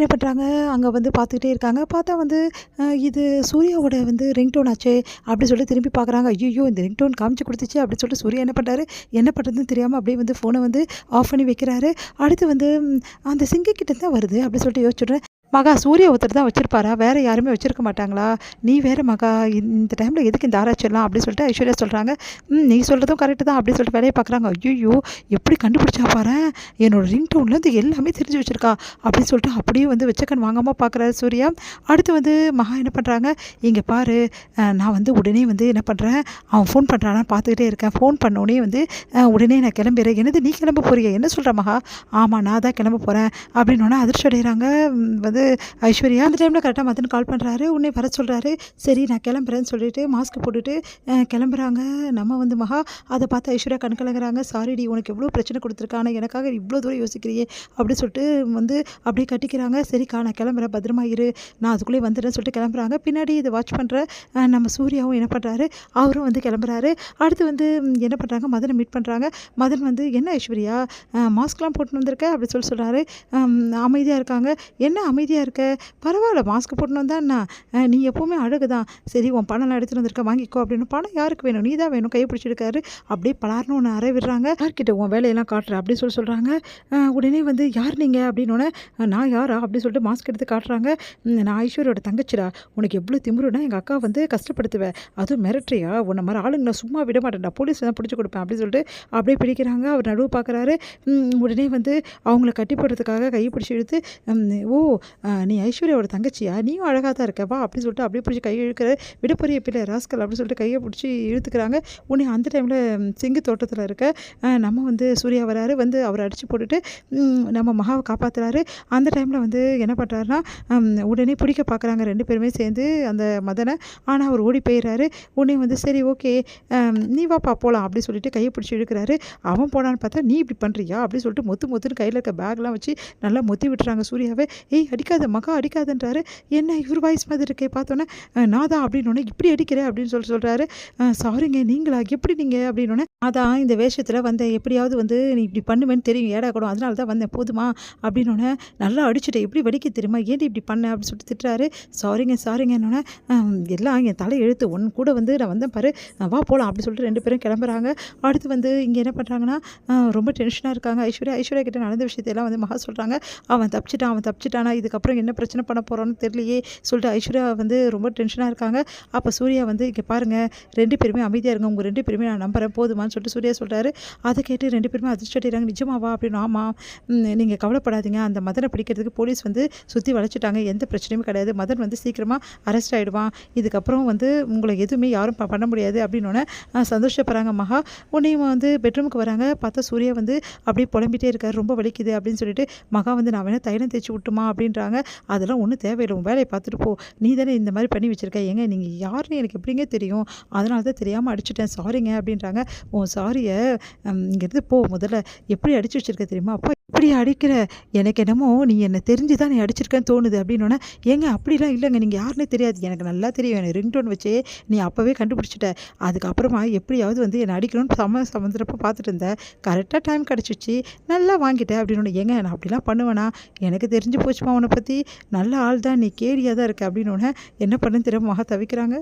என்ன பண்ணுறாங்க, அங்கே வந்து பார்த்துக்கிட்டே இருக்காங்க. பார்த்தா வந்து இது சூர்யாவோட வந்து ரிங்டோன் ஆச்சே அப்படின்னு சொல்லிட்டு திரும்பி பார்க்குறாங்க. ஐய்யய்யோ! இந்த ரிங்டோன் காமிச்சு குடுத்துச்சு அப்படின்னு சொல்லிட்டு சூர்யா என்ன பண்ணுறாரு, என்ன பண்ணுறதுன்னு தெரியாம அப்படியே வந்து ஃபோன வந்து ஆஃப் பண்ணி வைக்கிறாரு. அடுத்து வந்து அந்த சிங்கு கிட்ட தான் வருது அப்படின்னு சொல்லிட்டு யோசிச்சுட்றேன். மகா சூர்யா ஒருத்தர் தான் வச்சிருப்பாரா? வேற யாருமே வச்சிருக்க மாட்டாங்களா? நீ வேற மகா இந்த டைம்ல எதுக்கு இந்த ஆராய்ச்சிலாம் அப்படின்னு சொல்லிட்டு ஐஸ்வர்யா சொல்றாங்க. நீ சொல்றதும் கரெக்ட் தான் அப்படின்னு சொல்லிட்டு வேலைய பார்க்குறாங்க. ஐய்யய்யோ! எப்படி கண்டுபிடிச்சா பாரேன். என்னோட ரிங்டோன்லேருந்து எல்லாமே தெரிஞ்சு வச்சிருக்கா அப்படின்னு சொல்லிட்டு அப்படியே வந்து வச்சக்கன் வாங்காம பார்க்குறாரு சூர்யா. அடுத்து வந்து மகா என்ன பண்றாங்க, இங்க பாரு நான் வந்து உடனே வந்து என்ன பண்றேன், அவன் ஃபோன் பண்றானான்னு பார்த்துக்கிட்டே இருக்கேன். ஃபோன் பண்ணோனே வந்து உடனே நான் கிளம்பிறேன். என்னது நீ கிளம்ப போறியா? என்ன சொல்ற மகா? ஆமா நான் தான் கிளம்ப போறேன் அப்படின்னோனே அதிர்ச்சி அடைகிறாங்க வந்து ஐஸ்வர்யா. அந்த டைமில் கரெக்டாக மதன் கால் பண்ணுறாரு. உடனே வர சொல்கிறாரு. சரி நான் கிளம்புறேன்னு சொல்லிட்டு மாஸ்க் போட்டுட்டு கிளம்புறாங்க. நம்ம வந்து மகா அதை பார்த்து ஐஸ்வர்யா கண் கலங்குறாங்க. சாரிடி உனக்கு எவ்வளோ பிரச்சனை கொடுத்துருக்கா, ஆனால் எனக்காக இவ்வளோ தூரம் யோசிக்கிறியே அப்படின்னு சொல்லிட்டு வந்து அப்படியே கட்டிக்கிறாங்க. சரிக்கா நான் கிளம்புறேன், பத்திரமா இரு, நான் அதுக்குள்ளே வந்துடுறேன்னு சொல்லிட்டு கிளம்புறாங்க. பின்னாடி இதை வாட்ச் பண்ணுற நம்ம சூர்யாவும் என்ன பண்ணுறாரு, அவரும் வந்து கிளம்புறாரு. அடுத்து வந்து என்ன பண்ணுறாங்க, மதனை மீட் பண்ணுறாங்க. மதன் வந்து என்ன ஐஸ்வர்யா மாஸ்க்லாம் போட்டுன்னு வந்திருக்க அப்படின்னு சொல்கிறாரு. அமைதியாக இருக்காங்க. என்ன அமைதியாக இருக்க, பரவாயில்ல மாஸ்க் போட்டுன்னு வந்தா என்ன, நீ எப்போவுமே அழகு தான், சரி உன் பணம்லாம் எடுத்துகிட்டு வந்திருக்க வாங்கிக்கோ அப்படின்னு. பணம் யாருக்கு வேணும், நீ தான் வேணும், கையை பிடிச்சிருக்காரு. அப்படியே பலார்னு ஒன்று அறை விடுறாங்க. யார்கிட்ட உன் வேலையெல்லாம் காட்டுற அப்படின்னு சொல்கிறாங்க. உடனே வந்து யார் நீங்கள் அப்படின்னோடனே நான் யாரா அப்படின்னு சொல்லிட்டு மாஸ்க் எடுத்து காட்டுறாங்க. நான் ஐஸ்வர்யோட தங்கச்சிடா, உனக்கு எவ்வளோ திமிருனா எங்கள் அக்கா வந்து கஷ்டப்படுத்துவேன், அதுவும் மிரட்டுறியா, உன்னை மாதிரி ஆளுங்களை சும்மா விட மாட்டேன்டா, போலீஸ் தான் பிடிச்சி கொடுப்பேன் அப்படின்னு சொல்லிட்டு அப்படியே பிடிக்கிறாங்க. அவர் நடுவு பார்க்குறாரு. உடனே வந்து அவங்கள கட்டி போடுறதுக்காக கையை பிடிச்சி இழுத்து ஓ நீ ஐஸ்வர்யாவோட தங்கச்சியா, நீயும் அழகாக தான் இருக்கவா அப்படின்னு சொல்லிட்டு அப்படியே பிடிச்சி கையை இழுக்கிற, விடப்பொரிய பிள்ளை ராஸ்கல் அப்படின்னு சொல்லிட்டு கையை பிடிச்சி இழுத்துக்கிறாங்க. உடனே அந்த டைமில் சிங்கு தோட்டத்தில் இருக்க நம்ம வந்து சூர்யா வராரு. வந்து அவரை அடித்து போட்டுட்டு நம்ம மகாவை காப்பாற்றுறாரு. அந்த டைமில் வந்து என்ன பண்ணுறாருன்னா உடனே பிடிக்க பார்க்குறாங்க ரெண்டு பேருமே சேர்ந்து அந்த மதனை. ஆனால் அவர் ஓடி போயிடுறாரு. உடனே வந்து சரி ஓகே நீ வாப்பா போகலாம் அப்படின்னு சொல்லிட்டு கையை பிடிச்சி இழுக்கிறாரு. அவன் போனான்னு பார்த்தா நீ இப்படி பண்ணுறியா அப்படின்னு சொல்லிட்டு மொத்துன்னு கையில் இருக்க பேக்லாம் வச்சு நல்லா மொத்தி விட்டுறாங்க சூர்யாவை. ஏய் அடிக்காத மகா அடிக்காதுன்றாரு. என்ன இவர் வாய்ஸ் மாதிரி இருக்கே பார்த்தோன்னே நான் தான் அப்படின்னோடனே இப்படி அடிக்கிறேன் அப்படின்னு சொல்கிறாரு. சாரிங்க நீங்களா, எப்படி நீங்கள் அப்படின்னோடனே அதான் இந்த வேஷத்தில் வந்தேன், எப்படியாவது வந்து நீ இப்படி பண்ணுவேன்னு தெரியும் ஏடா கூட, அதனால தான் வந்தேன் போதுமா அப்படின்னோடனே நல்லா அடிச்சுட்டேன், எப்படி வடிக்க தெரியுமா, ஏன் இப்படி பண்ணேன் அப்படின்னு சொல்லிட்டு திட்டுறாரு. சாரிங்கன்னொன்னே எல்லாம் என் தலை எழுத்து ஒன்று கூட வந்து நான் வந்தேன் பாரு, வா போகலாம் அப்படின்னு சொல்லிட்டு ரெண்டு பேரும் கிளம்புறாங்க. அடுத்து வந்து இங்கே என்ன பண்ணுறாங்கன்னா ரொம்ப டென்ஷனாக இருக்காங்க. ஐஸ்வர்யா கிட்ட நடந்த விஷயத்தையெல்லாம் வந்து மகா சொல்கிறாங்க. அவன் தப்பிச்சிட்டானா, இதுக்கப்புறம் என்ன பிரச்சனை பண்ண போகிறோன்னு தெரியலையே சொல்லிட்டு ஐஸ்வர்யா வந்து ரொம்ப டென்ஷனாக இருக்காங்க. அப்போ சூர்யா வந்து இங்கே பாருங்கள் ரெண்டு பேருமே அமைதியாக இருங்க, உங்கள் ரெண்டு பேருமே நான் நம்புறேன் போதுமான்னு சொல்லிட்டு சூர்யா சொல்கிறாரு. அதை கேட்டு ரெண்டு பேருமே அதிர்ச்சி அடைகிறாங்க. நிஜமாவா அப்படின்னு. ஆமாம் நீங்கள் கவலைப்படாதீங்க, அந்த மதனை பிடிக்கிறதுக்கு போலீஸ் வந்து சுற்றி வளைச்சிட்டாங்க, எந்த பிரச்சனையும் கிடையாது, மதன் வந்து சீக்கிரமாக அரெஸ்ட் ஆகிடுவான், இதுக்கப்புறம் வந்து உங்களை எதுவுமே யாரும் பண்ண முடியாது அப்படின்னோடனே சந்தோஷப்படுறாங்க மகா. உன்னையும் வந்து பெட்ரூமுக்கு வராங்க. பார்த்தா சூர்யா வந்து அப்படியே புலம்பிகிட்டே இருக்கார், ரொம்ப வலிக்குது அப்படின்னு சொல்லிட்டு. மகா வந்து நான் வேணால் தைலம் தேய்ச்சி விட்டுமா அப்படின்றாங்க. அதெல்லாம் ஒன்றும் தேவையில்லை, உன் வேலையை பார்த்துட்டு போ, நீ தானே இந்த மாதிரி பண்ணி வச்சுருக்க, ஏங்க நீங்கள் யாருன்னு எனக்கு எப்படிங்க தெரியும், அதனால தான் தெரியாமல் அடிச்சுட்டேன், சாரிங்க அப்படின்றாங்க. உன் சாரியை இங்கேருந்து போ, முதல்ல எப்படி அடிச்சு வச்சுருக்க தெரியுமா, அப்போ இப்படி அடிக்கிற, எனக்கு என்னமோ நீ என்னை தெரிஞ்சு தான் நீ அடிச்சிருக்கேன்னு தோணுது அப்படின்னோடனே. ஏங்க அப்படிலாம் இல்லைங்க, நீங்கள் யாருன்னே தெரியாது, எனக்கு நல்லா தெரியும், எனக்கு ரிங்டோன் வச்சே நீ அப்போவே கண்டுபிடிச்சிட்ட, அதுக்கப்புறமா எப்படியாவது வந்து என்னை அடிக்கணும்னு சமந்திரப்போ பார்த்துட்டு இருந்தேன், கரெக்டாக டைம் கிடச்சிச்சு, நல்லா வாங்கிட்டேன் அப்படின்னு. ஏங்க நான் அப்படிலாம் பண்ணுவேனா, எனக்கு தெரிஞ்சு போச்சுமா உன்னை பற்றி, நல்ல ஆள் தான், நீ கேடியாக தான் இருக்க அப்படின்னோடனே என்ன பண்ணுன்னு தெரியாமல் மகா தவிக்கிறாங்க.